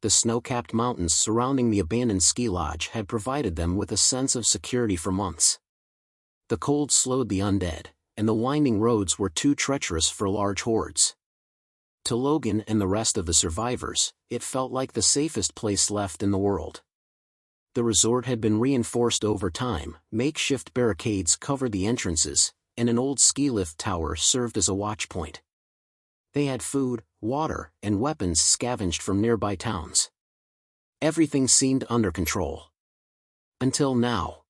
The snow-capped mountains surrounding the abandoned ski lodge had provided them with a sense of security for months. The cold slowed the undead, and the winding roads were too treacherous for large hordes. To Logan and the rest of the survivors, it felt like the safest place left in the world. The resort had been reinforced over time, makeshift barricades covered the entrances, and an old ski lift tower served as a watch point. They had food, water, and weapons scavenged from nearby towns. Everything seemed under control. Until now.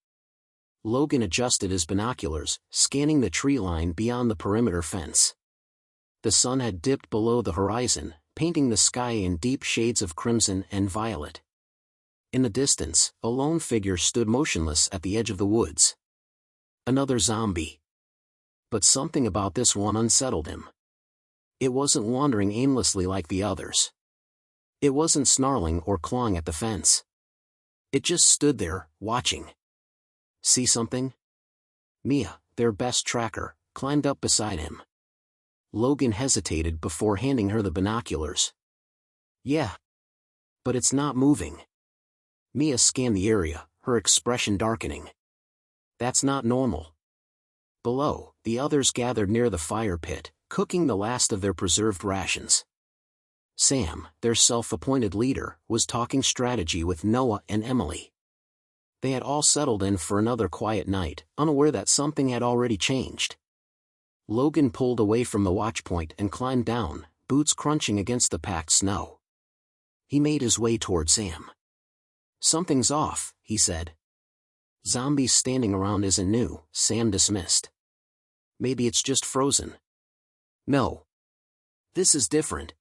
Logan adjusted his binoculars, scanning the tree line beyond the perimeter fence. The sun had dipped below the horizon, painting the sky in deep shades of crimson and violet. In the distance, a lone figure stood motionless at the edge of the woods. Another zombie. But something about this one unsettled him. It wasn't wandering aimlessly like the others. It wasn't snarling or clawing at the fence. It just stood there, watching. See something? Mia, their best tracker, climbed up beside him. Logan hesitated before handing her the binoculars. Yeah. But it's not moving. Mia scanned the area, her expression darkening. That's not normal. Below, the others gathered near the fire pit, cooking the last of their preserved rations. Sam, their self-appointed leader, was talking strategy with Noah and Emily. They had all settled in for another quiet night, unaware that something had already changed. Logan pulled away from the watchpoint and climbed down, boots crunching against the packed snow. He made his way toward Sam. Something's off, he said. Zombies standing around isn't new, Sam dismissed. Maybe it's just frozen. No. This is different.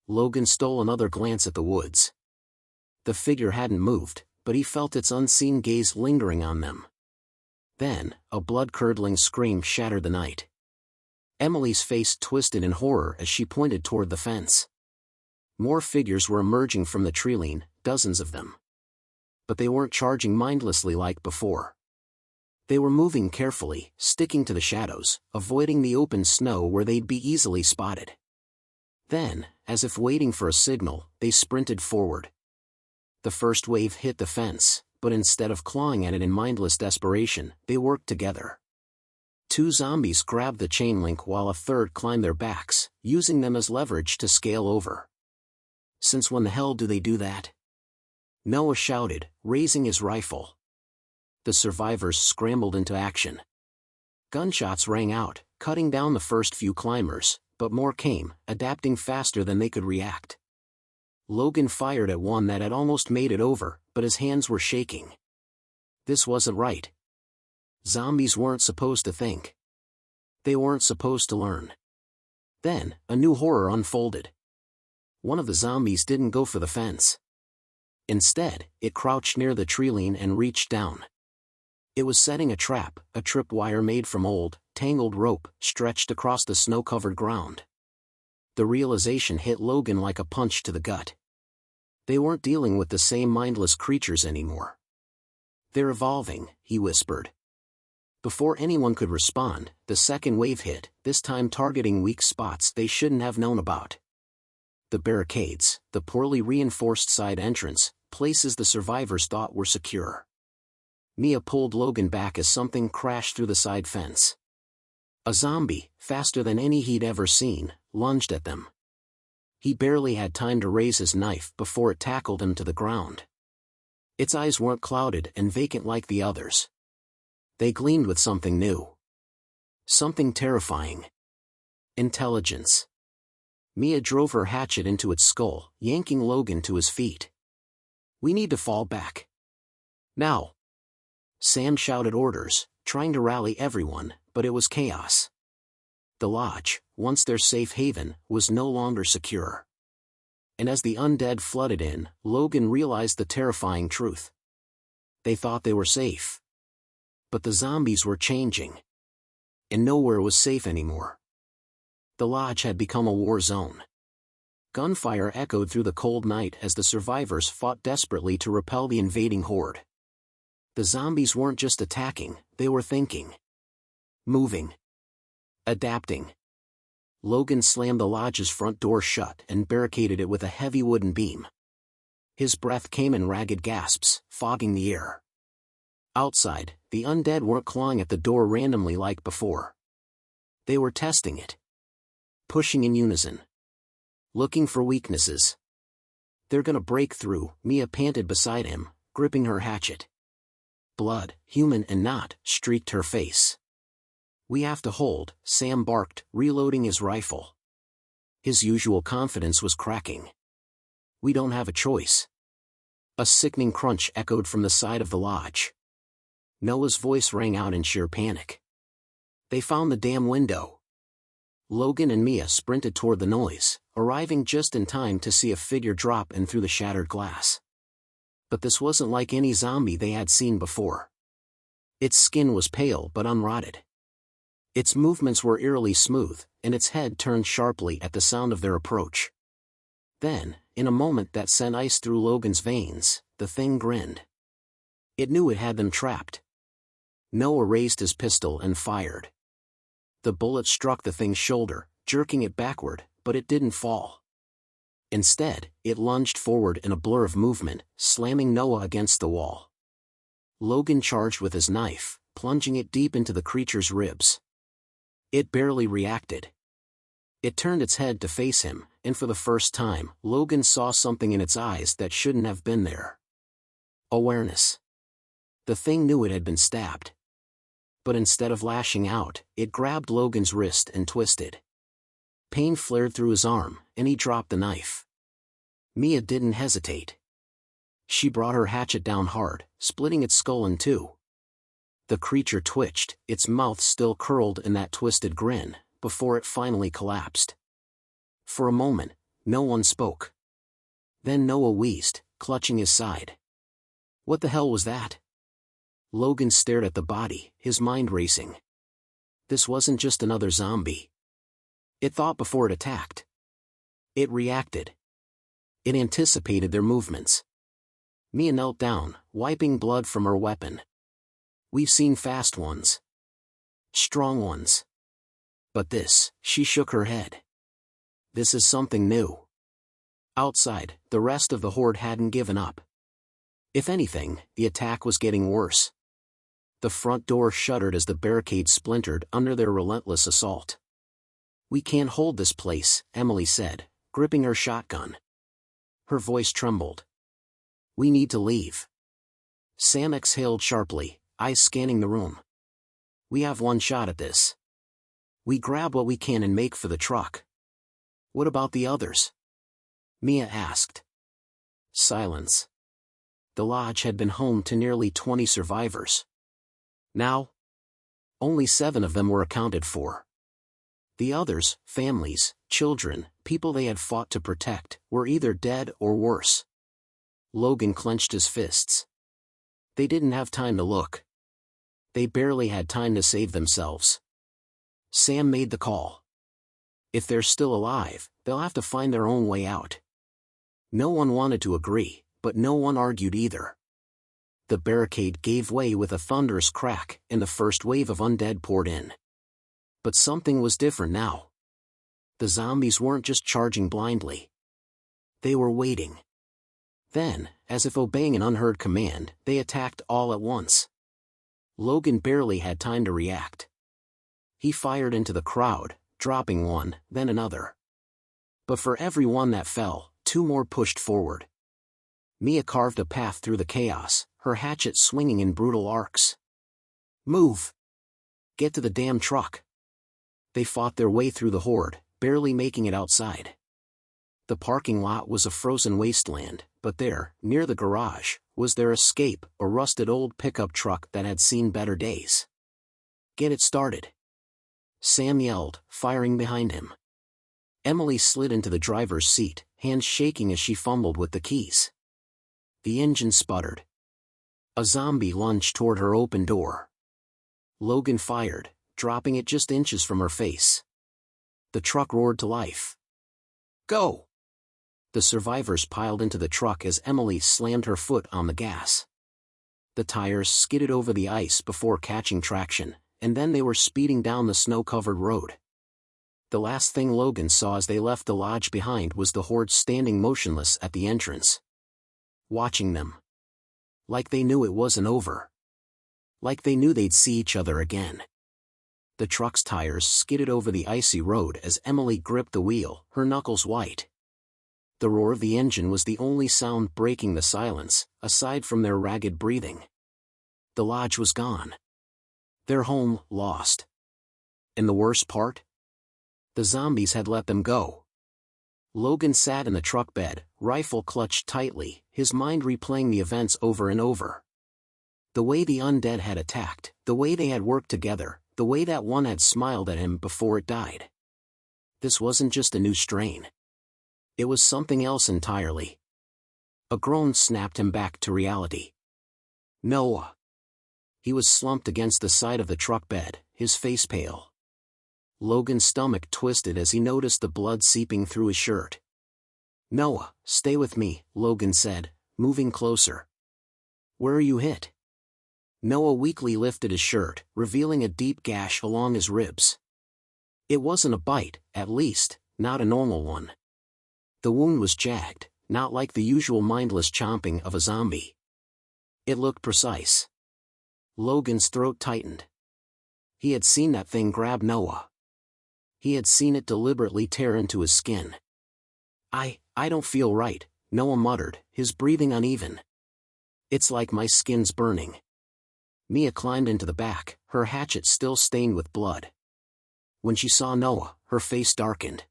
Logan stole another glance at the woods. The figure hadn't moved, but he felt its unseen gaze lingering on them. Then, a blood-curdling scream shattered the night. Emily's face twisted in horror as she pointed toward the fence. More figures were emerging from the tree-line, dozens of them. But they weren't charging mindlessly like before. They were moving carefully, sticking to the shadows, avoiding the open snow where they'd be easily spotted. Then, as if waiting for a signal, they sprinted forward. The first wave hit the fence, but instead of clawing at it in mindless desperation, they worked together. Two zombies grabbed the chain link while a third climbed their backs, using them as leverage to scale over. Since when the hell do they do that? Noah shouted, raising his rifle. The survivors scrambled into action. Gunshots rang out, cutting down the first few climbers, but more came, adapting faster than they could react. Logan fired at one that had almost made it over, but his hands were shaking. This wasn't right. Zombies weren't supposed to think. They weren't supposed to learn. Then, a new horror unfolded. One of the zombies didn't go for the fence. Instead, it crouched near the tree-line and reached down. It was setting a trap, a tripwire made from old, tangled rope, stretched across the snow-covered ground. The realization hit Logan like a punch to the gut. They weren't dealing with the same mindless creatures anymore. They're evolving, he whispered. Before anyone could respond, the second wave hit, this time targeting weak spots they shouldn't have known about. The barricades, the poorly reinforced side entrance, places the survivors thought were secure. Mia pulled Logan back as something crashed through the side fence. A zombie, faster than any he'd ever seen, lunged at them. He barely had time to raise his knife before it tackled him to the ground. Its eyes weren't clouded and vacant like the others. They gleamed with something new. Something terrifying. Intelligence. Mia drove her hatchet into its skull, yanking Logan to his feet. We need to fall back. Now. Sam shouted orders, trying to rally everyone, but it was chaos. The lodge, once their safe haven, was no longer secure. And as the undead flooded in, Logan realized the terrifying truth. They thought they were safe. But the zombies were changing. And nowhere was safe anymore. The lodge had become a war zone. Gunfire echoed through the cold night as the survivors fought desperately to repel the invading horde. The zombies weren't just attacking, they were thinking. Moving. Adapting. Logan slammed the lodge's front door shut and barricaded it with a heavy wooden beam. His breath came in ragged gasps, fogging the air. Outside, the undead weren't clawing at the door randomly like before. They were testing it. Pushing in unison. Looking for weaknesses. "They're gonna break through," Mia panted beside him, gripping her hatchet. Blood, human and not, streaked her face. "We have to hold," Sam barked, reloading his rifle. His usual confidence was cracking. "We don't have a choice." A sickening crunch echoed from the side of the lodge. Noah's voice rang out in sheer panic. "They found the damn window." Logan and Mia sprinted toward the noise, arriving just in time to see a figure drop in through the shattered glass. But this wasn't like any zombie they had seen before. Its skin was pale but unrotted. Its movements were eerily smooth, and its head turned sharply at the sound of their approach. Then, in a moment that sent ice through Logan's veins, the thing grinned. It knew it had them trapped. Noah raised his pistol and fired. The bullet struck the thing's shoulder, jerking it backward, but it didn't fall. Instead, it lunged forward in a blur of movement, slamming Noah against the wall. Logan charged with his knife, plunging it deep into the creature's ribs. It barely reacted. It turned its head to face him, and for the first time, Logan saw something in its eyes that shouldn't have been there. Awareness. The thing knew it had been stabbed. But instead of lashing out, it grabbed Logan's wrist and twisted. Pain flared through his arm, and he dropped the knife. Mia didn't hesitate. She brought her hatchet down hard, splitting its skull in two. The creature twitched, its mouth still curled in that twisted grin, before it finally collapsed. For a moment, no one spoke. Then Noah wheezed, clutching his side. "What the hell was that?" Logan stared at the body, his mind racing. This wasn't just another zombie. It thought before it attacked. It reacted. It anticipated their movements. Mia knelt down, wiping blood from her weapon. "We've seen fast ones. Strong ones. But this," she shook her head. "This is something new." Outside, the rest of the horde hadn't given up. If anything, the attack was getting worse. The front door shuddered as the barricade splintered under their relentless assault. "We can't hold this place," Emily said, gripping her shotgun. Her voice trembled. "We need to leave." Sam exhaled sharply, eyes scanning the room. "We have one shot at this. We grab what we can and make for the truck." "What about the others?" Mia asked. Silence. The lodge had been home to nearly 20 survivors. Now, only 7 of them were accounted for. The others, families, children, people they had fought to protect, were either dead or worse. Logan clenched his fists. They didn't have time to look. They barely had time to save themselves. Sam made the call. If they're still alive, they'll have to find their own way out. No one wanted to agree, but no one argued either. The barricade gave way with a thunderous crack, and the first wave of undead poured in. But something was different now. The zombies weren't just charging blindly. They were waiting. Then, as if obeying an unheard command, they attacked all at once. Logan barely had time to react. He fired into the crowd, dropping one, then another. But for every one that fell, 2 more pushed forward. Mia carved a path through the chaos, her hatchet swinging in brutal arcs. "Move! Get to the damn truck!" They fought their way through the horde, barely making it outside. The parking lot was a frozen wasteland, but there, near the garage, was their escape, a rusted old pickup truck that had seen better days. "Get it started!" Sam yelled, firing behind him. Emily slid into the driver's seat, hands shaking as she fumbled with the keys. The engine sputtered. A zombie lunged toward her open door. Logan fired, dropping it just inches from her face. The truck roared to life. "Go!" The survivors piled into the truck as Emily slammed her foot on the gas. The tires skidded over the ice before catching traction, and then they were speeding down the snow-covered road. The last thing Logan saw as they left the lodge behind was the horde standing motionless at the entrance. watching them. Like they knew it wasn't over. Like they knew they'd see each other again. The truck's tires skidded over the icy road as Emily gripped the wheel, her knuckles white. The roar of the engine was the only sound breaking the silence, aside from their ragged breathing. The lodge was gone. Their home, lost. And the worst part? The zombies had let them go. Logan sat in the truck bed, rifle clutched tightly, his mind replaying the events over and over. The way the undead had attacked, the way they had worked together, the way that one had smiled at him before it died. This wasn't just a new strain. It was something else entirely. A groan snapped him back to reality. Noah. He was slumped against the side of the truck bed, his face pale. Logan's stomach twisted as he noticed the blood seeping through his shirt. Noah, stay with me, Logan said, moving closer. Where are you hit? Noah weakly lifted his shirt, revealing a deep gash along his ribs. It wasn't a bite, at least, not a normal one. The wound was jagged, not like the usual mindless chomping of a zombie. It looked precise. Logan's throat tightened. He had seen that thing grab Noah. He had seen it deliberately tear into his skin. I don't feel right, Noah muttered, his breathing uneven. It's like my skin's burning. Mia climbed into the back, her hatchet still stained with blood. When she saw Noah, her face darkened.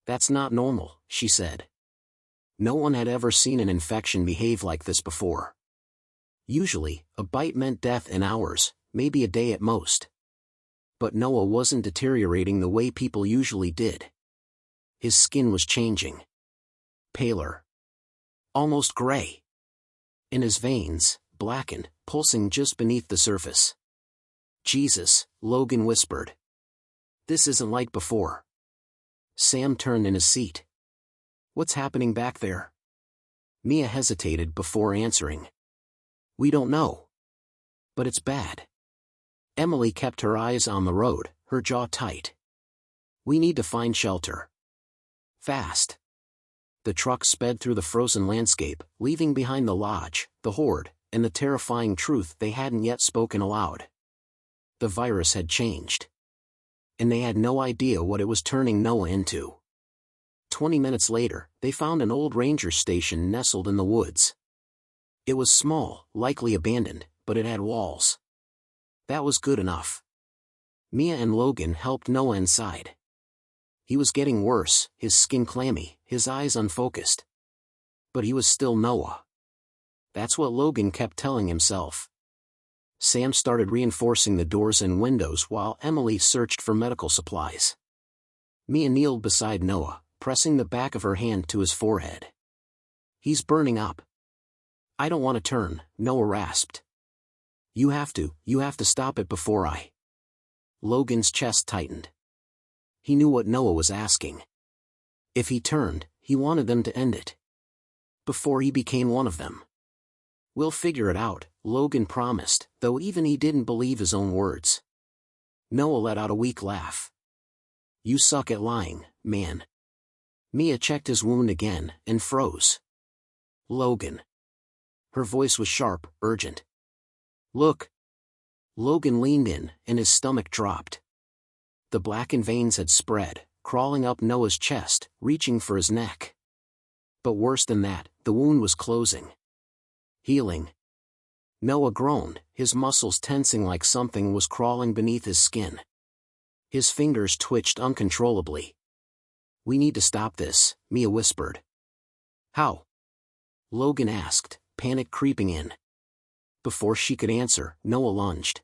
That's not normal, she said. No one had ever seen an infection behave like this before. Usually, a bite meant death in hours, maybe a day at most. But Noah wasn't deteriorating the way people usually did. His skin was changing. Paler. Almost gray. In his veins, blackened, pulsing just beneath the surface. Jesus, Logan whispered. This isn't like before. Sam turned in his seat. What's happening back there? Mia hesitated before answering. We don't know. But it's bad. Emily kept her eyes on the road, her jaw tight. We need to find shelter. Fast. The truck sped through the frozen landscape, leaving behind the lodge, the horde, and the terrifying truth they hadn't yet spoken aloud. The virus had changed. And they had no idea what it was turning Noah into. 20 minutes later, they found an old ranger station nestled in the woods. It was small, likely abandoned, but it had walls. That was good enough. Mia and Logan helped Noah inside. He was getting worse, his skin clammy, his eyes unfocused. But he was still Noah. That's what Logan kept telling himself. Sam started reinforcing the doors and windows while Emily searched for medical supplies. Mia kneeled beside Noah, pressing the back of her hand to his forehead. He's burning up. I don't want to turn, Noah rasped. You have to stop it before I. Logan's chest tightened. He knew what Noah was asking. If he turned, he wanted them to end it. Before he became one of them. We'll figure it out, Logan promised, though even he didn't believe his own words. Noah let out a weak laugh. You suck at lying, man. Mia checked his wound again, and froze. Logan. Her voice was sharp, urgent. Look. Logan leaned in, and his stomach dropped. The blackened veins had spread, crawling up Noah's chest, reaching for his neck. But worse than that, the wound was closing. Healing. Noah groaned, his muscles tensing like something was crawling beneath his skin. His fingers twitched uncontrollably. We need to stop this, Mia whispered. How? Logan asked, panic creeping in. Before she could answer, Noah lunged.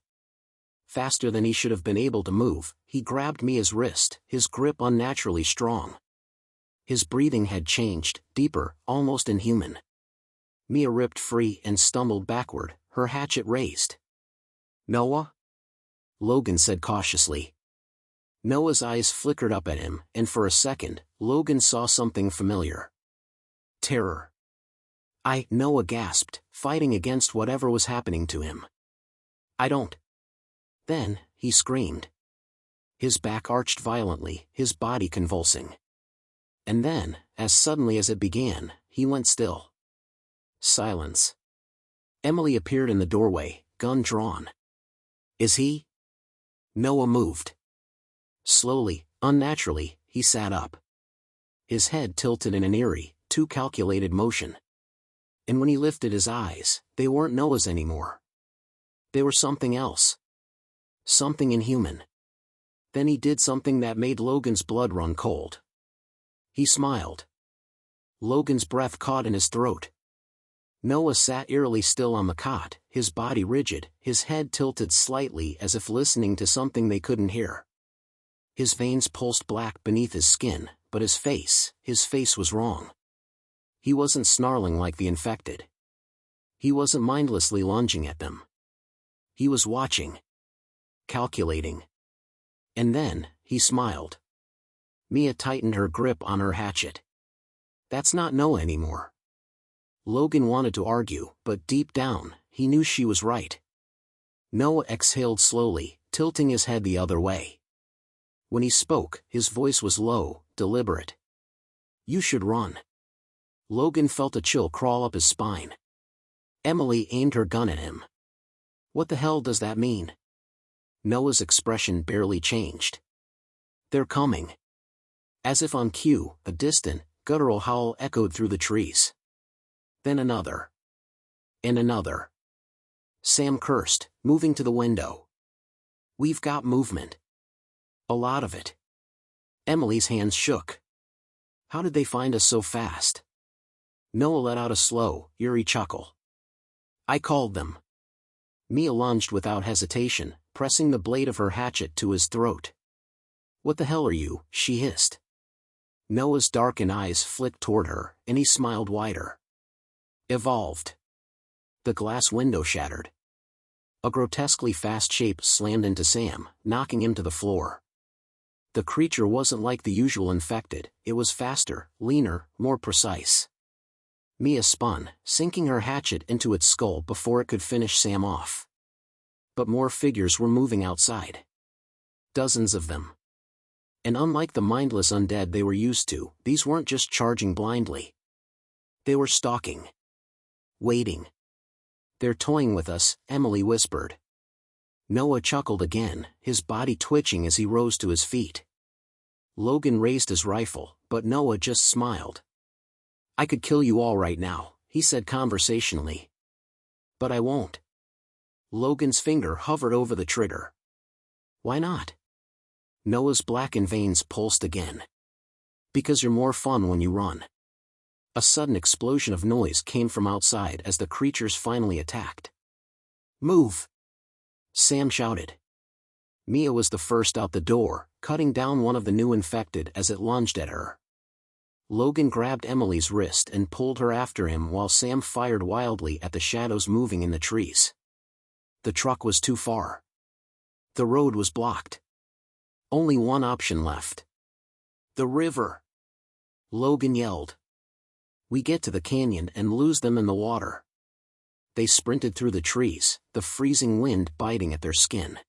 Faster than he should have been able to move, he grabbed Mia's wrist, his grip unnaturally strong. His breathing had changed, deeper, almost inhuman. Mia ripped free and stumbled backward, her hatchet raised. Noah? Logan said cautiously. Noah's eyes flickered up at him, and for a second, Logan saw something familiar. Terror. Noah gasped, fighting against whatever was happening to him. I don't. Then, he screamed. His back arched violently, his body convulsing. And then, as suddenly as it began, he went still. Silence. Emily appeared in the doorway, gun drawn. Is he? Noah moved. Slowly, unnaturally, he sat up. His head tilted in an eerie, too calculated motion. And when he lifted his eyes, they weren't Noah's anymore. They were something else. Something inhuman. Then he did something that made Logan's blood run cold. He smiled. Logan's breath caught in his throat. Noah sat eerily still on the cot, his body rigid, his head tilted slightly as if listening to something they couldn't hear. His veins pulsed black beneath his skin, but his face was wrong. He wasn't snarling like the infected. He wasn't mindlessly lunging at them. He was watching. Calculating. And then, he smiled. Mia tightened her grip on her hatchet. That's not Noah anymore. Logan wanted to argue, but deep down, he knew she was right. Noah exhaled slowly, tilting his head the other way. When he spoke, his voice was low, deliberate. You should run. Logan felt a chill crawl up his spine. Emily aimed her gun at him. What the hell does that mean? Noah's expression barely changed. They're coming. As if on cue, a distant, guttural howl echoed through the trees. Then another. And another. Sam cursed, moving to the window. We've got movement. A lot of it. Emily's hands shook. How did they find us so fast? Noah let out a slow, eerie chuckle. I called them. Mia lunged without hesitation, pressing the blade of her hatchet to his throat. What the hell are you? She hissed. Noah's darkened eyes flicked toward her, and he smiled wider. Evolved. The glass window shattered. A grotesquely fast shape slammed into Sam, knocking him to the floor. The creature wasn't like the usual infected, it was faster, leaner, more precise. Mia spun, sinking her hatchet into its skull before it could finish Sam off. But more figures were moving outside. Dozens of them. And unlike the mindless undead they were used to, these weren't just charging blindly. They were stalking. Waiting. They're toying with us, Emily whispered. Noah chuckled again, his body twitching as he rose to his feet. Logan raised his rifle, but Noah just smiled. I could kill you all right now, he said conversationally. But I won't. Logan's finger hovered over the trigger. Why not? Noah's blackened veins pulsed again. Because you're more fun when you run. A sudden explosion of noise came from outside as the creatures finally attacked. Move! Sam shouted. Mia was the first out the door, cutting down one of the new infected as it lunged at her. Logan grabbed Emily's wrist and pulled her after him while Sam fired wildly at the shadows moving in the trees. The truck was too far. The road was blocked. Only one option left. The river! Logan yelled. We get to the canyon and lose them in the water. They sprinted through the trees, the freezing wind biting at their skin.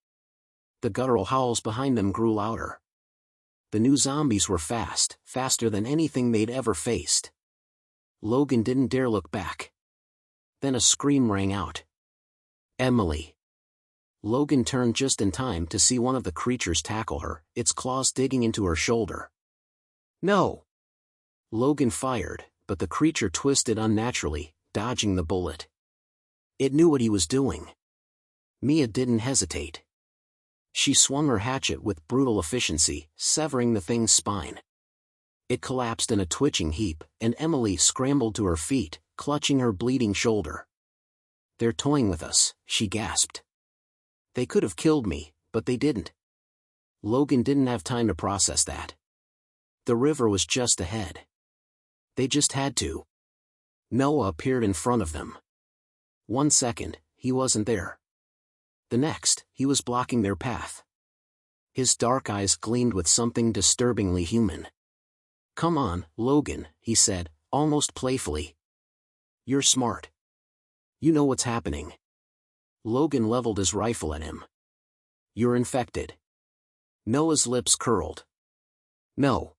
The guttural howls behind them grew louder. The new zombies were fast, faster than anything they'd ever faced. Logan didn't dare look back. Then a scream rang out. Emily! Logan turned just in time to see one of the creatures tackle her, its claws digging into her shoulder. No! Logan fired, but the creature twisted unnaturally, dodging the bullet. It knew what he was doing. Mia didn't hesitate. She swung her hatchet with brutal efficiency, severing the thing's spine. It collapsed in a twitching heap, and Emily scrambled to her feet, clutching her bleeding shoulder. They're toying with us, she gasped. They could have killed me, but they didn't. Logan didn't have time to process that. The river was just ahead. They just had to. Noah appeared in front of them. 1 second, he wasn't there. The next, he was blocking their path. His dark eyes gleamed with something disturbingly human. Come on, Logan, he said, almost playfully. You're smart. You know what's happening. Logan leveled his rifle at him. You're infected. Noah's lips curled. No.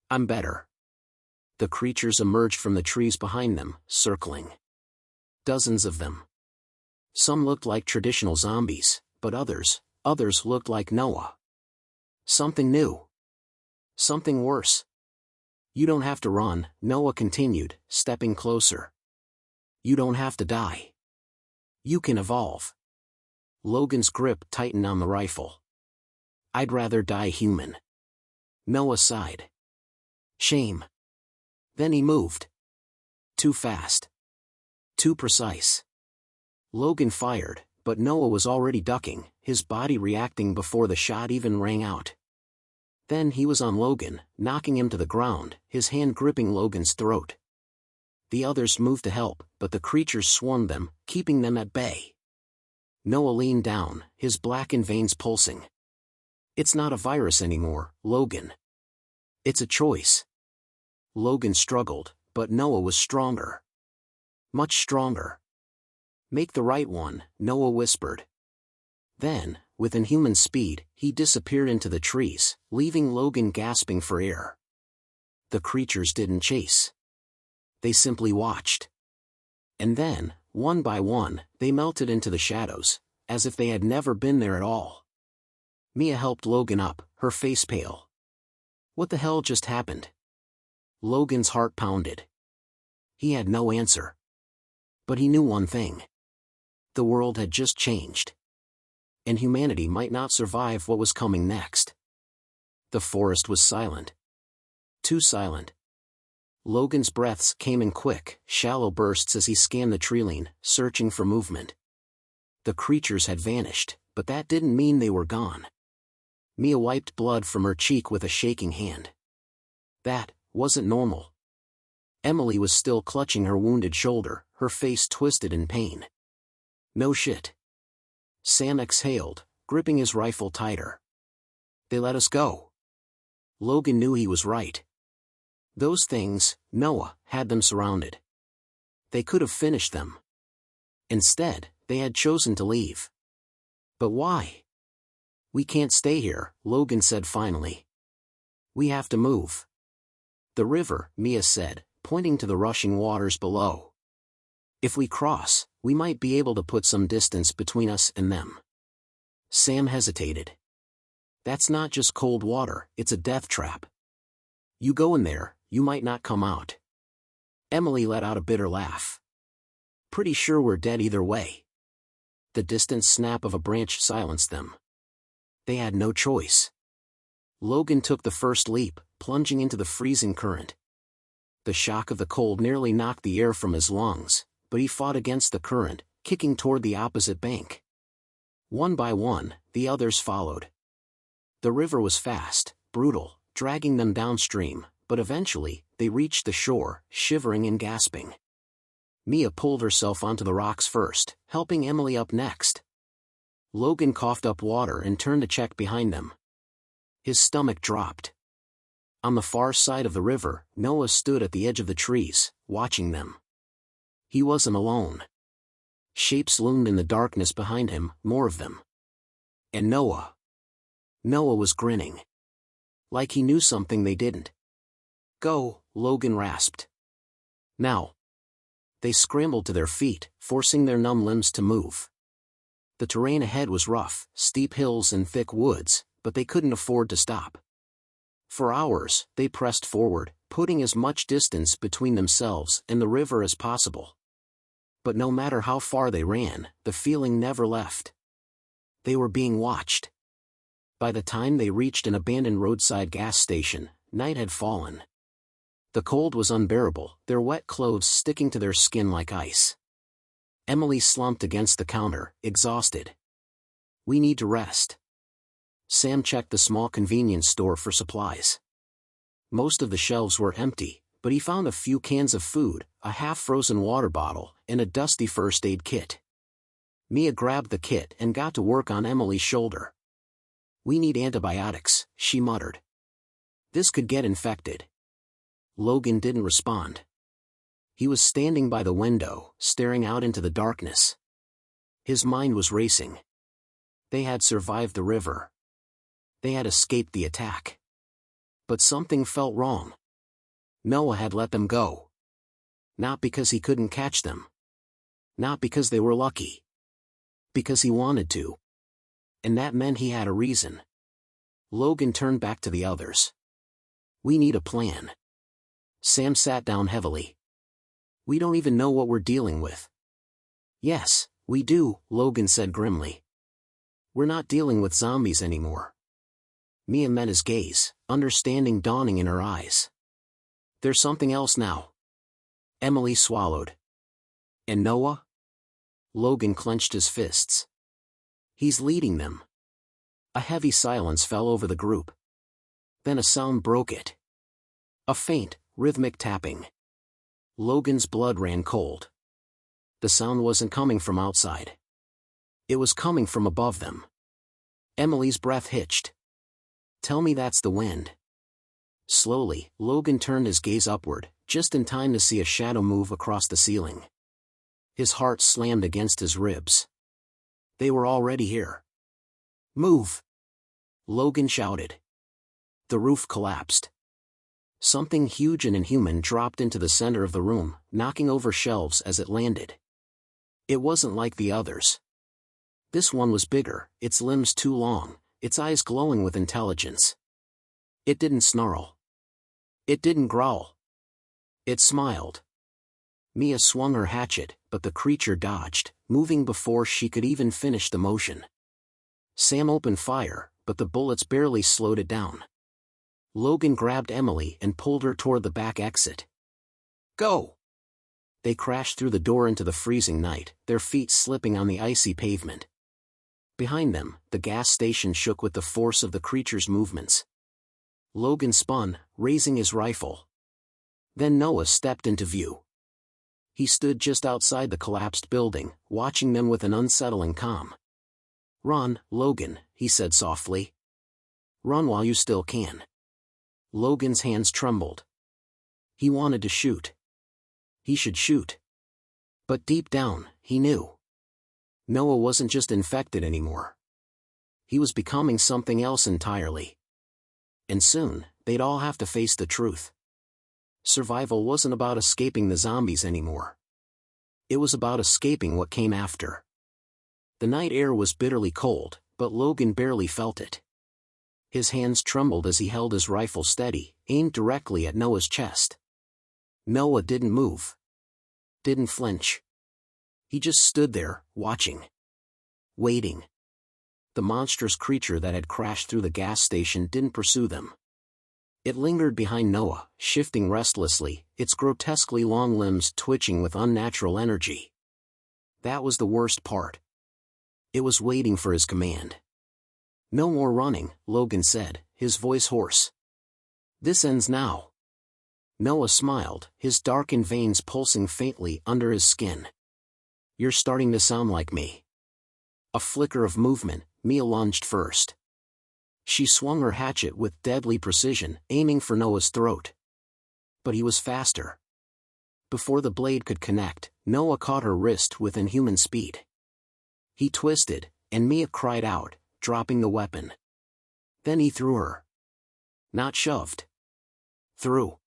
I'm better. The creatures emerged from the trees behind them, circling. Dozens of them. Some looked like traditional zombies, but others looked like Noah. Something new. Something worse. You don't have to run, Noah continued, stepping closer. You don't have to die. You can evolve. Logan's grip tightened on the rifle. I'd rather die human. Noah sighed. Shame. Then he moved. Too fast. Too precise. Logan fired, but Noah was already ducking, his body reacting before the shot even rang out. Then he was on Logan, knocking him to the ground, his hand gripping Logan's throat. The others moved to help, but the creatures swarmed them, keeping them at bay. Noah leaned down, his blackened veins pulsing. It's not a virus anymore, Logan. It's a choice. Logan struggled, but Noah was stronger. Much stronger. Make the right one, Noah whispered. Then, with inhuman speed, he disappeared into the trees, leaving Logan gasping for air. The creatures didn't chase. They simply watched. And then, one by one, they melted into the shadows, as if they had never been there at all. Mia helped Logan up, her face pale. What the hell just happened? Logan's heart pounded. He had no answer. But he knew one thing. The world had just changed. And humanity might not survive what was coming next. The forest was silent. Too silent. Logan's breaths came in quick, shallow bursts as he scanned the treeline, searching for movement. The creatures had vanished, but that didn't mean they were gone. Mia wiped blood from her cheek with a shaking hand. That wasn't normal. Emily was still clutching her wounded shoulder, her face twisted in pain. No shit. Sam exhaled, gripping his rifle tighter. They let us go. Logan knew he was right. Those things, Noah, had them surrounded. They could have finished them. Instead, they had chosen to leave. But why? We can't stay here, Logan said finally. We have to move. The river, Mia said, pointing to the rushing waters below. If we cross, we might be able to put some distance between us and them. Sam hesitated. That's not just cold water, it's a death trap. You go in there, you might not come out. Emily let out a bitter laugh. Pretty sure we're dead either way. The distant snap of a branch silenced them. They had no choice. Logan took the first leap, plunging into the freezing current. The shock of the cold nearly knocked the air from his lungs, but he fought against the current, kicking toward the opposite bank. One by one, the others followed. The river was fast, brutal, dragging them downstream, but eventually, they reached the shore, shivering and gasping. Mia pulled herself onto the rocks first, helping Emily up next. Logan coughed up water and turned to check behind them. His stomach dropped. On the far side of the river, Noah stood at the edge of the trees, watching them. He wasn't alone. Shapes loomed in the darkness behind him, more of them. And Noah. Noah was grinning. Like he knew something they didn't. Go, Logan rasped. Now. They scrambled to their feet, forcing their numb limbs to move. The terrain ahead was rough, steep hills and thick woods, but they couldn't afford to stop. For hours, they pressed forward, putting as much distance between themselves and the river as possible. But no matter how far they ran, the feeling never left. They were being watched. By the time they reached an abandoned roadside gas station, night had fallen. The cold was unbearable, their wet clothes sticking to their skin like ice. Emily slumped against the counter, exhausted. We need to rest. Sam checked the small convenience store for supplies. Most of the shelves were empty, but he found a few cans of food, a half-frozen water bottle, and a dusty first aid kit. Mia grabbed the kit and got to work on Emily's shoulder. We need antibiotics, she muttered. This could get infected. Logan didn't respond. He was standing by the window, staring out into the darkness. His mind was racing. They had survived the river. They had escaped the attack. But something felt wrong. Noah had let them go. Not because he couldn't catch them. Not because they were lucky. Because he wanted to. And that meant he had a reason. Logan turned back to the others. We need a plan. Sam sat down heavily. We don't even know what we're dealing with. Yes, we do, Logan said grimly. We're not dealing with zombies anymore. Mia met his gaze, understanding dawning in her eyes. There's something else now. Emily swallowed. And Noah? Logan clenched his fists. He's leading them. A heavy silence fell over the group. Then a sound broke it. A faint, rhythmic tapping. Logan's blood ran cold. The sound wasn't coming from outside. It was coming from above them. Emily's breath hitched. Tell me that's the wind. Slowly, Logan turned his gaze upward, just in time to see a shadow move across the ceiling. His heart slammed against his ribs. They were already here. Move! Logan shouted. The roof collapsed. Something huge and inhuman dropped into the center of the room, knocking over shelves as it landed. It wasn't like the others. This one was bigger, its limbs too long, its eyes glowing with intelligence. It didn't snarl. It didn't growl. It smiled. Mia swung her hatchet, but the creature dodged, moving before she could even finish the motion. Sam opened fire, but the bullets barely slowed it down. Logan grabbed Emily and pulled her toward the back exit. Go! They crashed through the door into the freezing night, their feet slipping on the icy pavement. Behind them, the gas station shook with the force of the creature's movements. Logan spun, raising his rifle. Then Noah stepped into view. He stood just outside the collapsed building, watching them with an unsettling calm. Run, Logan, he said softly. Run while you still can. Logan's hands trembled. He wanted to shoot. He should shoot. But deep down, he knew. Noah wasn't just infected anymore. He was becoming something else entirely. And soon, they'd all have to face the truth. Survival wasn't about escaping the zombies anymore. It was about escaping what came after. The night air was bitterly cold, but Logan barely felt it. His hands trembled as he held his rifle steady, aimed directly at Noah's chest. Noah didn't move. Didn't flinch. He just stood there, watching. Waiting. The monstrous creature that had crashed through the gas station didn't pursue them. It lingered behind Noah, shifting restlessly, its grotesquely long limbs twitching with unnatural energy. That was the worst part. It was waiting for his command. No more running, Logan said, his voice hoarse. This ends now. Noah smiled, his darkened veins pulsing faintly under his skin. You're starting to sound like me. A flicker of movement, Mia lunged first. She swung her hatchet with deadly precision, aiming for Noah's throat. But he was faster. Before the blade could connect, Noah caught her wrist with inhuman speed. He twisted, and Mia cried out, dropping the weapon. Then he threw her. Not shoved. Threw.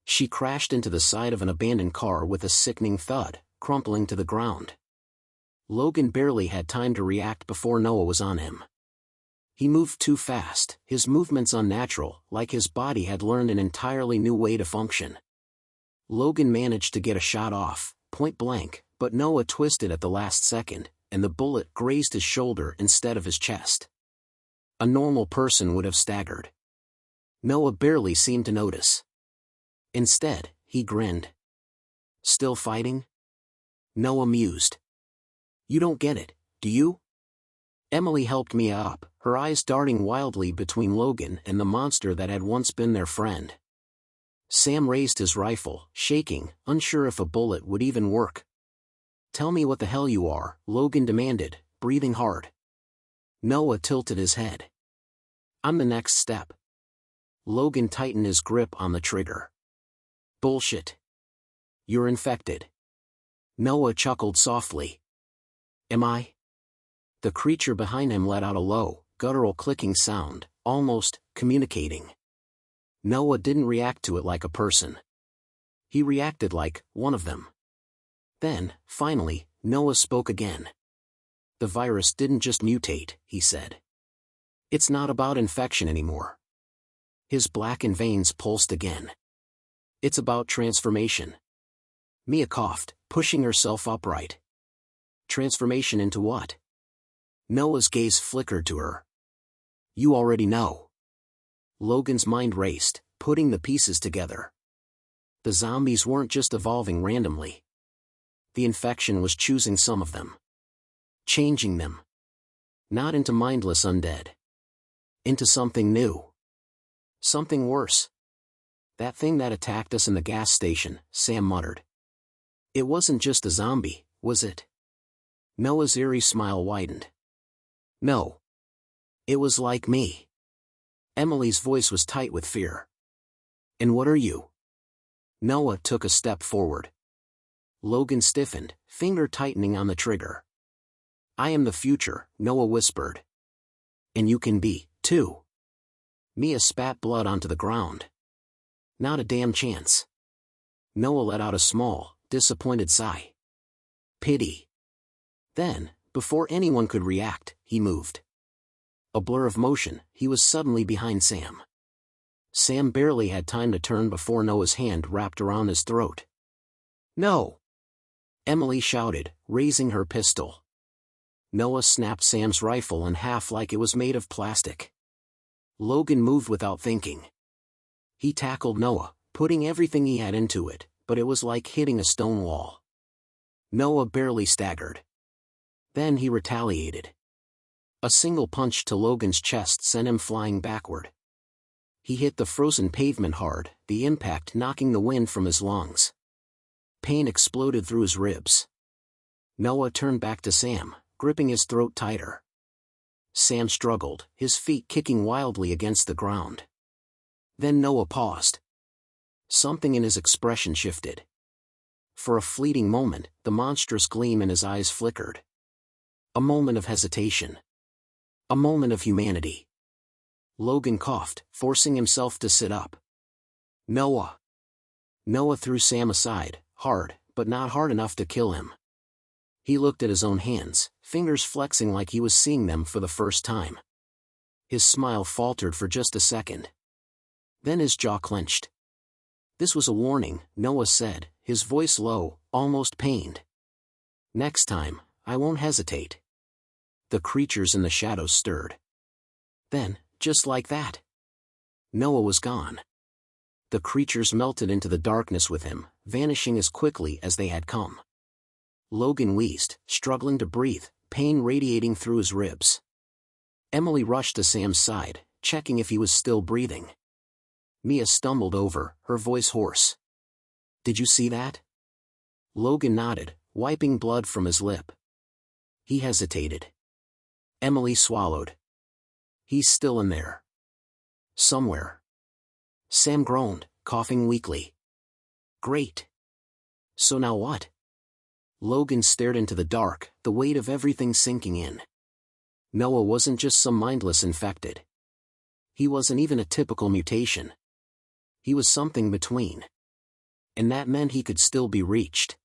She crashed into the side of an abandoned car with a sickening thud, crumpling to the ground. Logan barely had time to react before Noah was on him. He moved too fast, his movements unnatural, like his body had learned an entirely new way to function. Logan managed to get a shot off, point blank, but Noah twisted at the last second, and the bullet grazed his shoulder instead of his chest. A normal person would have staggered. Noah barely seemed to notice. Instead, he grinned. Still fighting? Noah mused. You don't get it, do you? Emily helped Mia up, her eyes darting wildly between Logan and the monster that had once been their friend. Sam raised his rifle, shaking, unsure if a bullet would even work. Tell me what the hell you are, Logan demanded, breathing hard. Noah tilted his head. I'm the next step. Logan tightened his grip on the trigger. Bullshit. You're infected. Noah chuckled softly. Am I? The creature behind him let out a low, guttural clicking sound, almost communicating. Noah didn't react to it like a person. He reacted like one of them. Then, finally, Noah spoke again. The virus didn't just mutate, he said. It's not about infection anymore. His blackened veins pulsed again. It's about transformation. Mia coughed, pushing herself upright. Transformation into what? Noah's gaze flickered to her. You already know. Logan's mind raced, putting the pieces together. The zombies weren't just evolving randomly. The infection was choosing some of them. Changing them. Not into mindless undead. Into something new. Something worse. That thing that attacked us in the gas station, Sam muttered. It wasn't just a zombie, was it? Noah's eerie smile widened. No. It was like me. Emily's voice was tight with fear. And what are you? Noah took a step forward. Logan stiffened, finger tightening on the trigger. I am the future, Noah whispered. And you can be, too. Mia spat blood onto the ground. Not a damn chance. Noah let out a small, disappointed sigh. Pity. Then, before anyone could react, he moved. A blur of motion, he was suddenly behind Sam. Sam barely had time to turn before Noah's hand wrapped around his throat. No! Emily shouted, raising her pistol. Noah snapped Sam's rifle in half like it was made of plastic. Logan moved without thinking. He tackled Noah, putting everything he had into it, but it was like hitting a stone wall. Noah barely staggered. Then he retaliated. A single punch to Logan's chest sent him flying backward. He hit the frozen pavement hard, the impact knocking the wind from his lungs. Pain exploded through his ribs. Noah turned back to Sam, gripping his throat tighter. Sam struggled, his feet kicking wildly against the ground. Then Noah paused. Something in his expression shifted. For a fleeting moment, the monstrous gleam in his eyes flickered. A moment of hesitation. A moment of humanity. Logan coughed, forcing himself to sit up. Noah. Noah threw Sam aside, hard, but not hard enough to kill him. He looked at his own hands, fingers flexing like he was seeing them for the first time. His smile faltered for just a second. Then his jaw clenched. This was a warning, Noah said, his voice low, almost pained. Next time, I won't hesitate. The creatures in the shadows stirred. Then, just like that, Noah was gone. The creatures melted into the darkness with him, vanishing as quickly as they had come. Logan wheezed, struggling to breathe, pain radiating through his ribs. Emily rushed to Sam's side, checking if he was still breathing. Mia stumbled over, her voice hoarse. Did you see that? Logan nodded, wiping blood from his lip. He hesitated. Emily swallowed. He's still in there. Somewhere. Sam groaned, coughing weakly. Great. So now what? Logan stared into the dark, the weight of everything sinking in. Noah wasn't just some mindless infected. He wasn't even a typical mutation. He was something between. And that meant he could still be reached.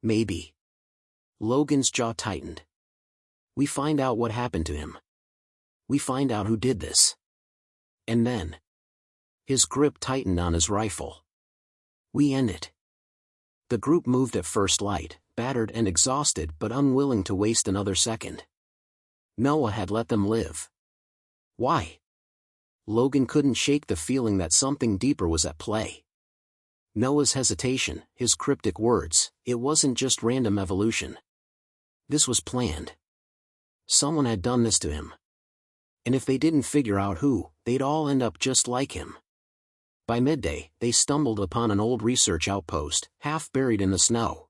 Maybe. Logan's jaw tightened. We find out what happened to him. We find out who did this. And then. His grip tightened on his rifle. We end it. The group moved at first light, battered and exhausted but unwilling to waste another second. Noah had let them live. Why? Logan couldn't shake the feeling that something deeper was at play. Noah's hesitation, his cryptic words, it wasn't just random evolution. This was planned. Someone had done this to him. And if they didn't figure out who, they'd all end up just like him. By midday, they stumbled upon an old research outpost, half buried in the snow.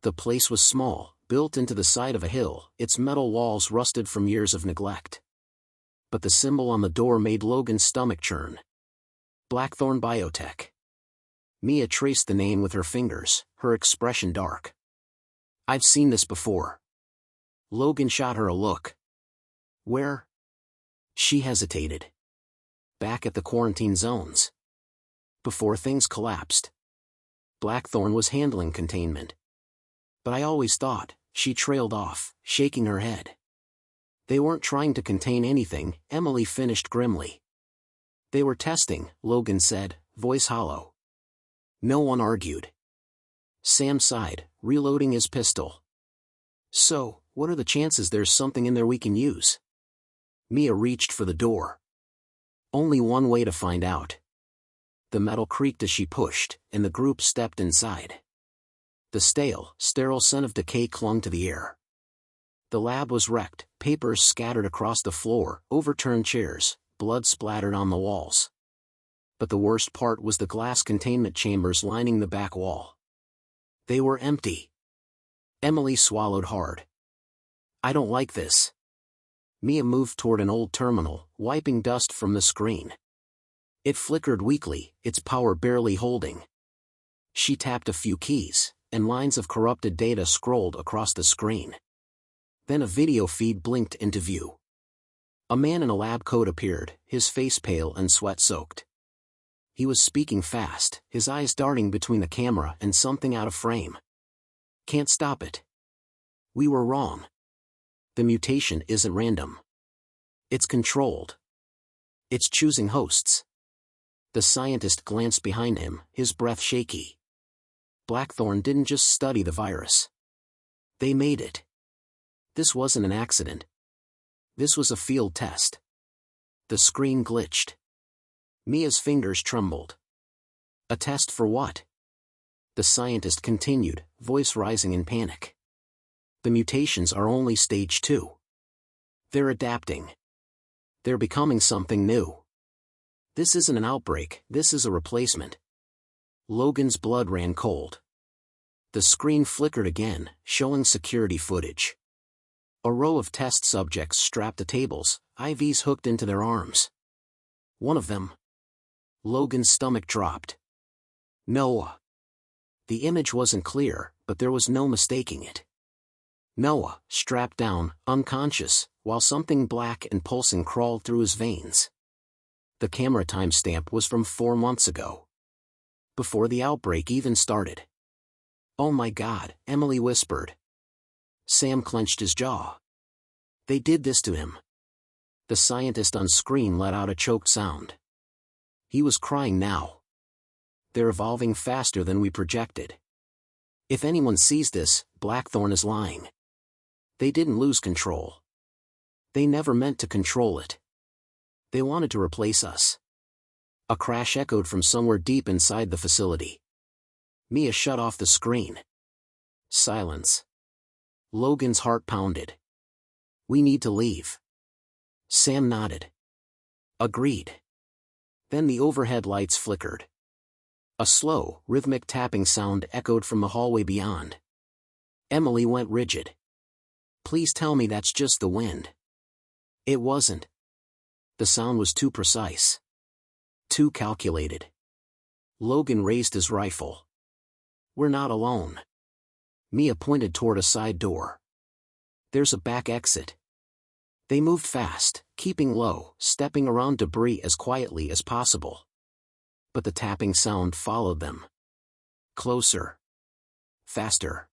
The place was small, built into the side of a hill, its metal walls rusted from years of neglect. But the symbol on the door made Logan's stomach churn. Blackthorn Biotech. Mia traced the name with her fingers, her expression dark. I've seen this before. Logan shot her a look. Where? She hesitated. Back at the quarantine zones. Before things collapsed. Blackthorn was handling containment. But I always thought, she trailed off, shaking her head. They weren't trying to contain anything, Emily finished grimly. They were testing, Logan said, voice hollow. No one argued. Sam sighed, reloading his pistol. So, what are the chances there's something in there we can use? Mia reached for the door. Only one way to find out. The metal creaked as she pushed, and the group stepped inside. The sterile scent of decay clung to the air. The lab was wrecked, papers scattered across the floor, overturned chairs, blood splattered on the walls. But the worst part was the glass containment chambers lining the back wall. They were empty. Emily swallowed hard. I don't like this. Mia moved toward an old terminal, wiping dust from the screen. It flickered weakly, its power barely holding. She tapped a few keys, and lines of corrupted data scrolled across the screen. Then a video feed blinked into view. A man in a lab coat appeared, his face pale and sweat-soaked. He was speaking fast, his eyes darting between the camera and something out of frame. Can't stop it. We were wrong. The mutation isn't random. It's controlled. It's choosing hosts. The scientist glanced behind him, his breath shaky. Blackthorn didn't just study the virus. They made it. This wasn't an accident. This was a field test. The screen glitched. Mia's fingers trembled. A test for what? The scientist continued, voice rising in panic. The mutations are only stage 2. They're adapting. They're becoming something new. This isn't an outbreak, this is a replacement. Logan's blood ran cold. The screen flickered again, showing security footage. A row of test subjects strapped to tables, IVs hooked into their arms. One of them. Logan's stomach dropped. Noah. The image wasn't clear, but there was no mistaking it. Noah, strapped down, unconscious, while something black and pulsing crawled through his veins. The camera timestamp was from 4 months ago. Before the outbreak even started. Oh my God, Emily whispered. Sam clenched his jaw. They did this to him. The scientist on screen let out a choked sound. He was crying now. They're evolving faster than we projected. If anyone sees this, Blackthorn is lying. They didn't lose control. They never meant to control it. They wanted to replace us. A crash echoed from somewhere deep inside the facility. Mia shut off the screen. Silence. Logan's heart pounded. We need to leave. Sam nodded. Agreed. Then the overhead lights flickered. A slow, rhythmic tapping sound echoed from the hallway beyond. Emily went rigid. Please tell me that's just the wind. It wasn't. The sound was too precise. Too calculated. Logan raised his rifle. We're not alone. Mia pointed toward a side door. There's a back exit. They moved fast, keeping low, stepping around debris as quietly as possible. But the tapping sound followed them. Closer. Faster.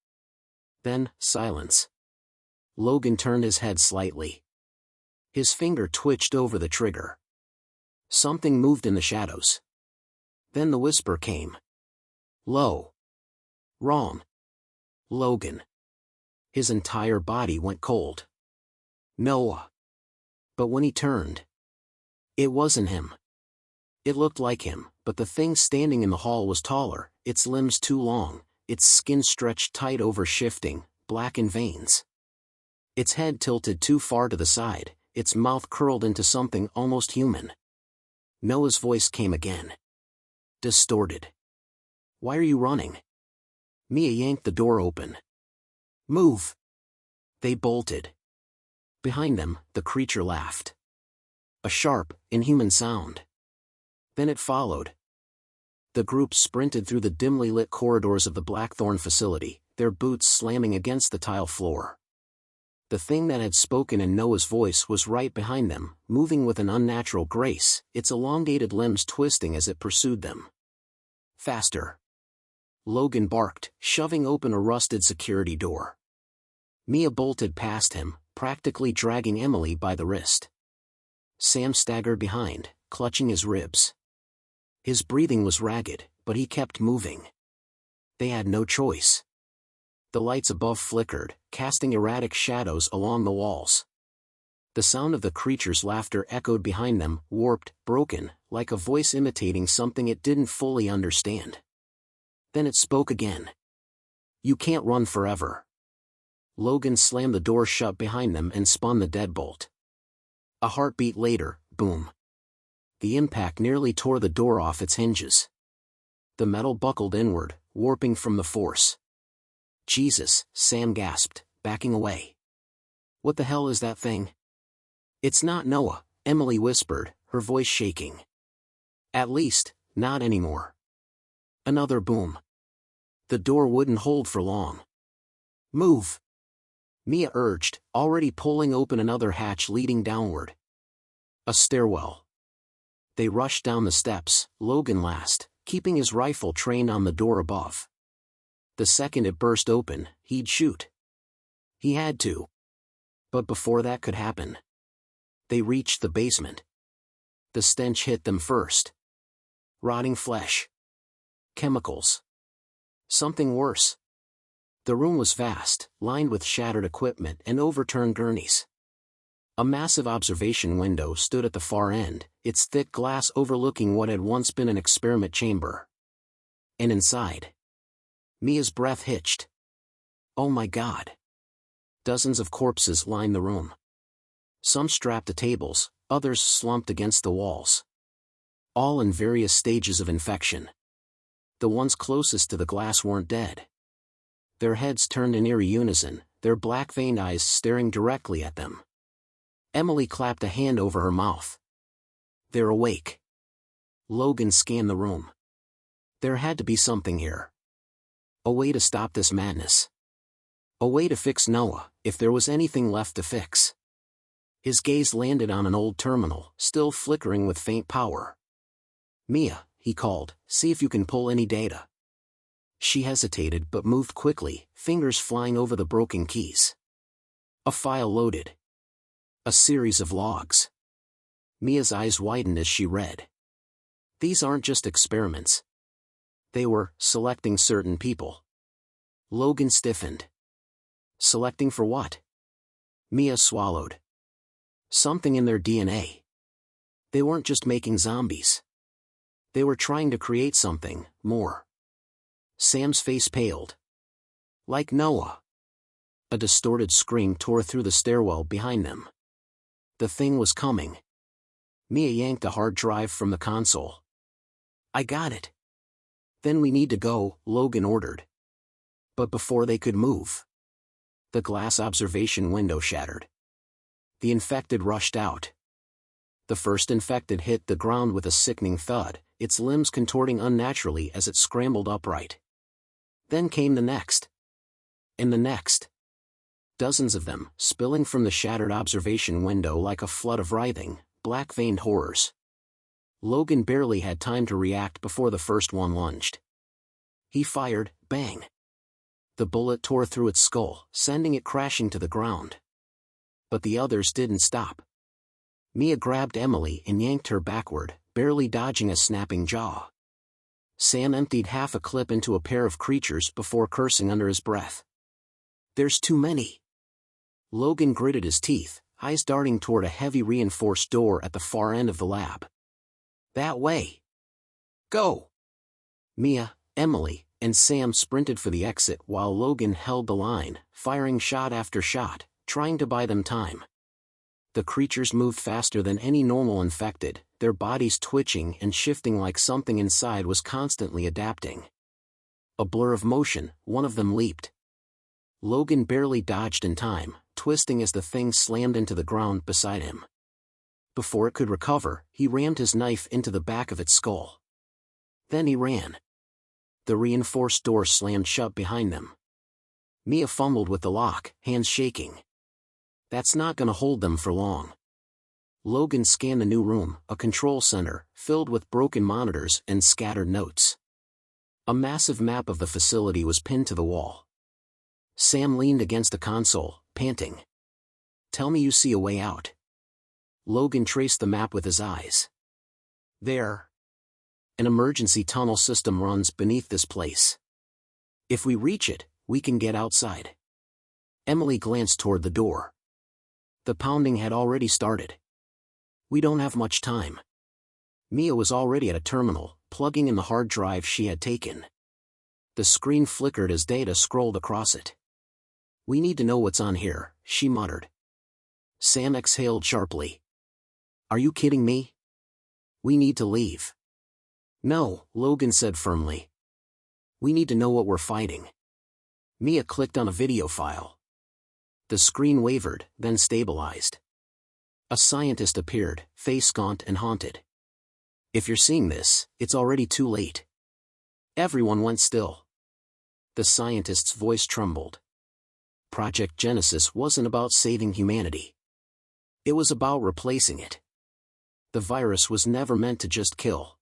Then, silence. Logan turned his head slightly. His finger twitched over the trigger. Something moved in the shadows. Then the whisper came. Low. Wrong. Logan. His entire body went cold. Noah. But when he turned, it wasn't him. It looked like him, but the thing standing in the hall was taller, its limbs too long, its skin stretched tight over shifting, blackened veins. Its head tilted too far to the side, its mouth curled into something almost human. Noah's voice came again. Distorted. Why are you running? Mia yanked the door open. Move. They bolted. Behind them, the creature laughed. A sharp, inhuman sound. Then it followed. The group sprinted through the dimly lit corridors of the Blackthorn facility, their boots slamming against the tile floor. The thing that had spoken in Noah's voice was right behind them, moving with an unnatural grace, its elongated limbs twisting as it pursued them. Faster. Logan barked, shoving open a rusted security door. Mia bolted past him, practically dragging Emily by the wrist. Sam staggered behind, clutching his ribs. His breathing was ragged, but he kept moving. They had no choice. The lights above flickered, casting erratic shadows along the walls. The sound of the creature's laughter echoed behind them, warped, broken, like a voice imitating something it didn't fully understand. Then it spoke again. "You can't run forever." Logan slammed the door shut behind them and spun the deadbolt. A heartbeat later, boom. The impact nearly tore the door off its hinges. The metal buckled inward, warping from the force. "Jesus," Sam gasped, backing away. "What the hell is that thing?" "It's not Noah," Emily whispered, her voice shaking. "At least, not anymore." Another boom. The door wouldn't hold for long. "Move," Mia urged, already pulling open another hatch leading downward. A stairwell. They rushed down the steps, Logan last, keeping his rifle trained on the door above. The second it burst open, he'd shoot. He had to. But before that could happen, they reached the basement. The stench hit them first. Rotting flesh. Chemicals. Something worse. The room was vast, lined with shattered equipment and overturned gurneys. A massive observation window stood at the far end, its thick glass overlooking what had once been an experiment chamber. And inside, Mia's breath hitched. Oh my God. Dozens of corpses lined the room. Some strapped to tables, others slumped against the walls. All in various stages of infection. The ones closest to the glass weren't dead. Their heads turned in eerie unison, their black-veined eyes staring directly at them. Emily clapped a hand over her mouth. "They're awake." Logan scanned the room. There had to be something here. A way to stop this madness. A way to fix Noah, if there was anything left to fix. His gaze landed on an old terminal, still flickering with faint power. "Mia," he called, "see if you can pull any data." She hesitated but moved quickly, fingers flying over the broken keys. A file loaded. A series of logs. Mia's eyes widened as she read. These aren't just experiments. They were selecting certain people. Logan stiffened. Selecting for what? Mia swallowed. Something in their DNA. They weren't just making zombies. They were trying to create something more. Sam's face paled. Like Noah. A distorted scream tore through the stairwell behind them. The thing was coming. Mia yanked a hard drive from the console. "I got it." "Then we need to go," Logan ordered. But before they could move, the glass observation window shattered. The infected rushed out. The first infected hit the ground with a sickening thud, its limbs contorting unnaturally as it scrambled upright. Then came the next. And the next. Dozens of them, spilling from the shattered observation window like a flood of writhing, black-veined horrors. Logan barely had time to react before the first one lunged. He fired, bang. The bullet tore through its skull, sending it crashing to the ground. But the others didn't stop. Mia grabbed Emily and yanked her backward, barely dodging a snapping jaw. Sam emptied half a clip into a pair of creatures before cursing under his breath. "There's too many." Logan gritted his teeth, eyes darting toward a heavy reinforced door at the far end of the lab. "That way." "Go!" Mia, Emily, and Sam sprinted for the exit while Logan held the line, firing shot after shot, trying to buy them time. The creatures moved faster than any normal infected, their bodies twitching and shifting like something inside was constantly adapting. A blur of motion, one of them leaped. Logan barely dodged in time, twisting as the thing slammed into the ground beside him. Before it could recover, he rammed his knife into the back of its skull. Then he ran. The reinforced door slammed shut behind them. Mia fumbled with the lock, hands shaking. That's not gonna hold them for long. Logan scanned the new room, a control center, filled with broken monitors and scattered notes. A massive map of the facility was pinned to the wall. Sam leaned against the console, panting. "Tell me you see a way out." Logan traced the map with his eyes. "There. An emergency tunnel system runs beneath this place. If we reach it, we can get outside." Emily glanced toward the door. The pounding had already started. "We don't have much time." Mia was already at a terminal, plugging in the hard drive she had taken. The screen flickered as data scrolled across it. "We need to know what's on here," she muttered. Sam exhaled sharply. "Are you kidding me? We need to leave." "No," Logan said firmly. "We need to know what we're fighting." Mia clicked on a video file. The screen wavered, then stabilized. A scientist appeared, face gaunt and haunted. "If you're seeing this, it's already too late." Everyone went still. The scientist's voice trembled. Project Genesis wasn't about saving humanity. It was about replacing it. The virus was never meant to just kill.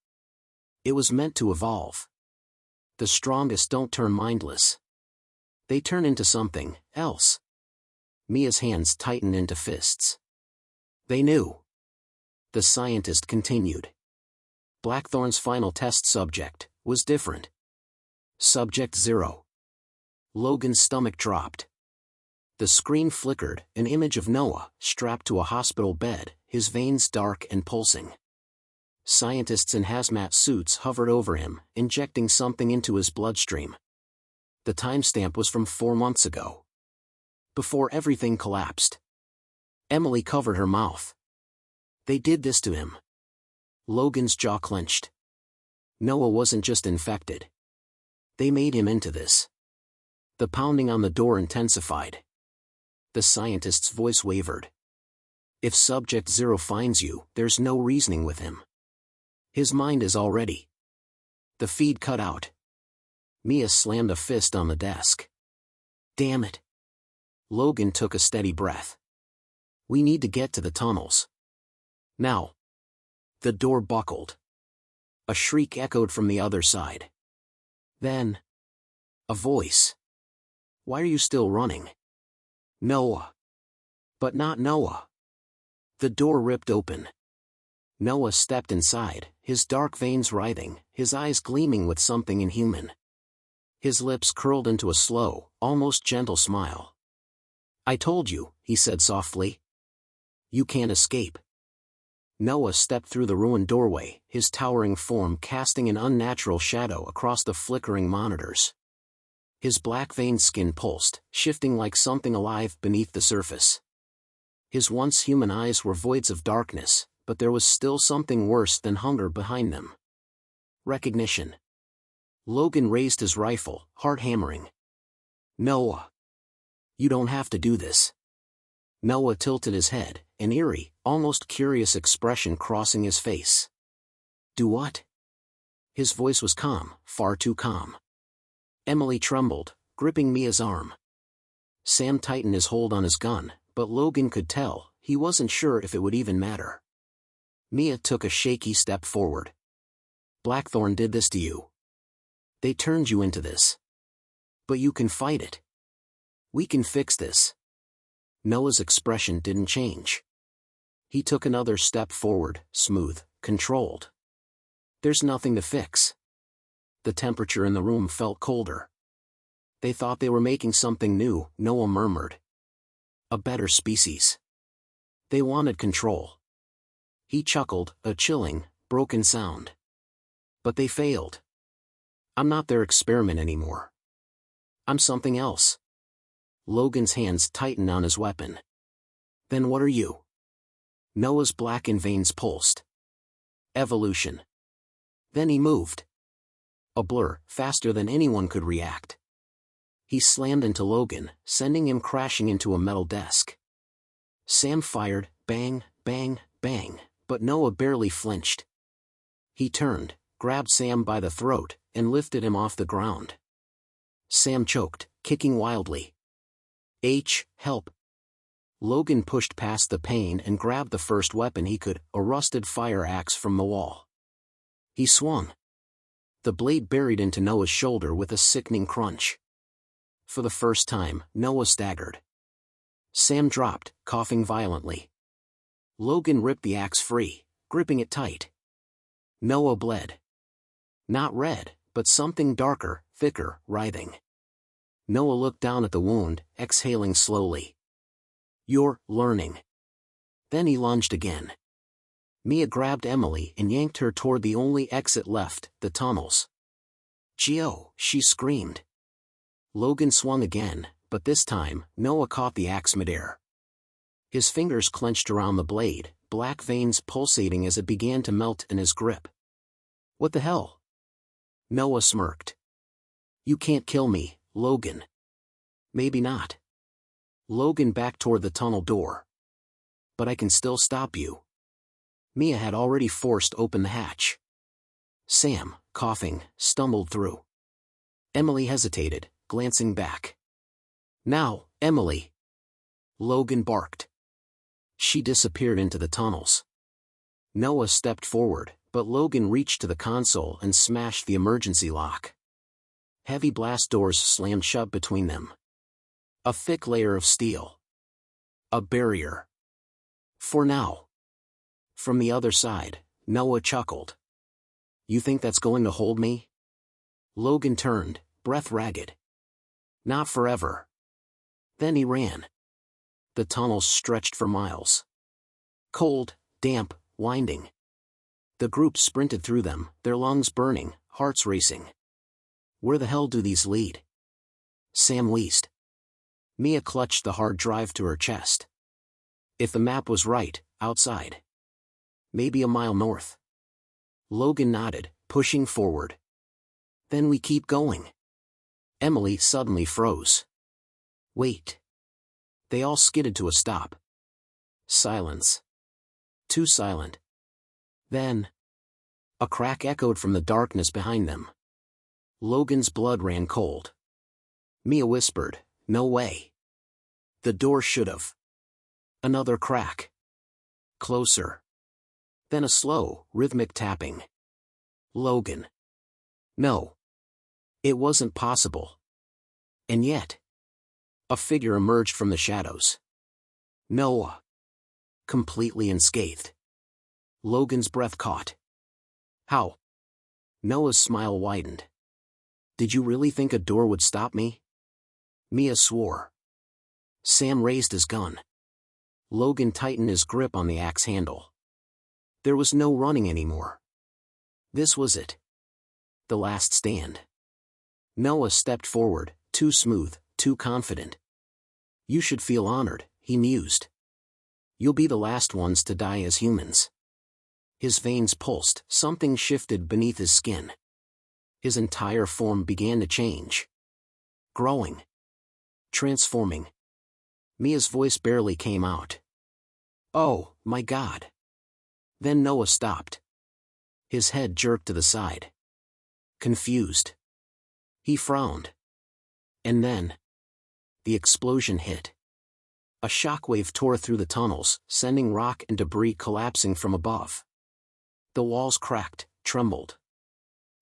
It was meant to evolve. The strongest don't turn mindless. They turn into something else. Mia's hands tightened into fists. They knew. The scientist continued. Blackthorn's final test subject was different. Subject 0. Logan's stomach dropped. The screen flickered, an image of Noah, strapped to a hospital bed, his veins dark and pulsing. Scientists in hazmat suits hovered over him, injecting something into his bloodstream. The timestamp was from 4 months ago. Before everything collapsed. Emily covered her mouth. They did this to him. Logan's jaw clenched. Noah wasn't just infected. They made him into this. The pounding on the door intensified. The scientist's voice wavered. "If Subject 0 finds you, there's no reasoning with him. His mind is already." The feed cut out. Mia slammed a fist on the desk. "Damn it." Logan took a steady breath. "We need to get to the tunnels. Now." The door buckled. A shriek echoed from the other side. Then, a voice. "Why are you still running?" "Noah." But not Noah. The door ripped open. Noah stepped inside, his dark veins writhing, his eyes gleaming with something inhuman. His lips curled into a slow, almost gentle smile. "I told you," he said softly. "You can't escape." Noah stepped through the ruined doorway, his towering form casting an unnatural shadow across the flickering monitors. His black-veined skin pulsed, shifting like something alive beneath the surface. His once human eyes were voids of darkness, but there was still something worse than hunger behind them. Recognition. Logan raised his rifle, heart hammering. "Noah. You don't have to do this." Noah tilted his head, an eerie, almost curious expression crossing his face. "Do what?" His voice was calm, far too calm. Emily trembled, gripping Mia's arm. Sam tightened his hold on his gun, but Logan could tell, he wasn't sure if it would even matter. Mia took a shaky step forward. "Blackthorn did this to you. They turned you into this. But you can fight it. We can fix this." Noah's expression didn't change. He took another step forward, smooth, controlled. "There's nothing to fix." The temperature in the room felt colder. "They thought they were making something new," Noah murmured. "A better species. They wanted control." He chuckled, a chilling, broken sound. "But they failed. I'm not their experiment anymore. I'm something else." Logan's hands tightened on his weapon. "Then what are you?" Noah's blackened veins pulsed. "Evolution." Then he moved. A blur, faster than anyone could react. He slammed into Logan, sending him crashing into a metal desk. Sam fired, bang, bang, bang, but Noah barely flinched. He turned, grabbed Sam by the throat, and lifted him off the ground. Sam choked, kicking wildly. Help." Logan pushed past the pain and grabbed the first weapon he could, a rusted fire axe from the wall. He swung. The blade buried into Noah's shoulder with a sickening crunch. For the first time, Noah staggered. Sam dropped, coughing violently. Logan ripped the axe free, gripping it tight. Noah bled. Not red, but something darker, thicker, writhing. Noah looked down at the wound, exhaling slowly. "You're learning." Then he lunged again. Mia grabbed Emily and yanked her toward the only exit left, the tunnels. "Gio!" she screamed. Logan swung again, but this time, Noah caught the axe midair. His fingers clenched around the blade, black veins pulsating as it began to melt in his grip. "What the hell?" Noah smirked. "You can't kill me, Logan." "Maybe not." Logan backed toward the tunnel door. "But I can still stop you." Mia had already forced open the hatch. Sam, coughing, stumbled through. Emily hesitated, glancing back. "Now, Emily!" Logan barked. She disappeared into the tunnels. Noah stepped forward, but Logan reached to the console and smashed the emergency lock. Heavy blast doors slammed shut between them. A thick layer of steel. A barrier. For now. From the other side, Noah chuckled. "You think that's going to hold me?" Logan turned, breath ragged. "Not forever." Then he ran. The tunnels stretched for miles. Cold, damp, winding. The group sprinted through them, their lungs burning, hearts racing. "Where the hell do these lead?" Sam wheezed. Mia clutched the hard drive to her chest. If the map was right, outside. Maybe a mile north. Logan nodded, pushing forward. "Then we keep going." Emily suddenly froze. "Wait." They all skidded to a stop. Silence. Too silent. Then, a crack echoed from the darkness behind them. Logan's blood ran cold. Mia whispered, "No way." The door should've. Another crack. Closer. Then a slow, rhythmic tapping. Logan. No. It wasn't possible. And yet, a figure emerged from the shadows. Noah. Completely unscathed. Logan's breath caught. "How?" Noah's smile widened. "Did you really think a door would stop me?" Mia swore. Sam raised his gun. Logan tightened his grip on the axe handle. There was no running anymore. This was it. The last stand. Noah stepped forward, too smooth, too confident. "You should feel honored," he mused. "You'll be the last ones to die as humans." His veins pulsed, something shifted beneath his skin. His entire form began to change. Growing. Transforming. Mia's voice barely came out. "Oh, my God." Then Noah stopped. His head jerked to the side. Confused. He frowned. And then, the explosion hit. A shockwave tore through the tunnels, sending rock and debris collapsing from above. The walls cracked, trembled.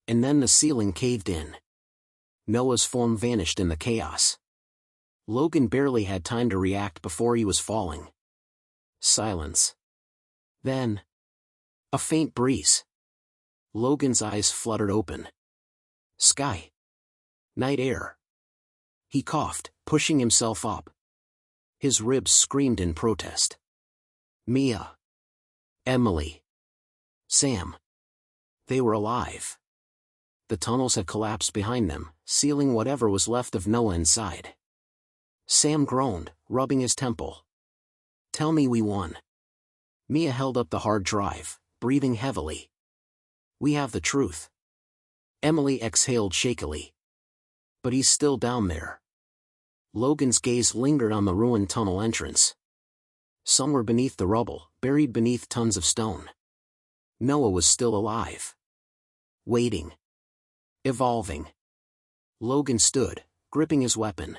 And then the ceiling caved in. Noah's form vanished in the chaos. Logan barely had time to react before he was falling. Silence. Then, a faint breeze. Logan's eyes fluttered open. Sky. Night air. He coughed, pushing himself up. His ribs screamed in protest. Mia. Emily. Sam. They were alive. The tunnels had collapsed behind them, sealing whatever was left of Noah inside. Sam groaned, rubbing his temple. "Tell me we won." Mia held up the hard drive, breathing heavily. "We have the truth." Emily exhaled shakily. "But he's still down there." Logan's gaze lingered on the ruined tunnel entrance. Somewhere beneath the rubble, buried beneath tons of stone, Noah was still alive. Waiting. Evolving. Logan stood, gripping his weapon.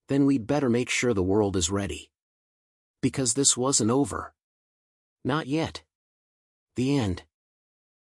"Then we'd better make sure the world is ready. Because this wasn't over. Not yet. The end.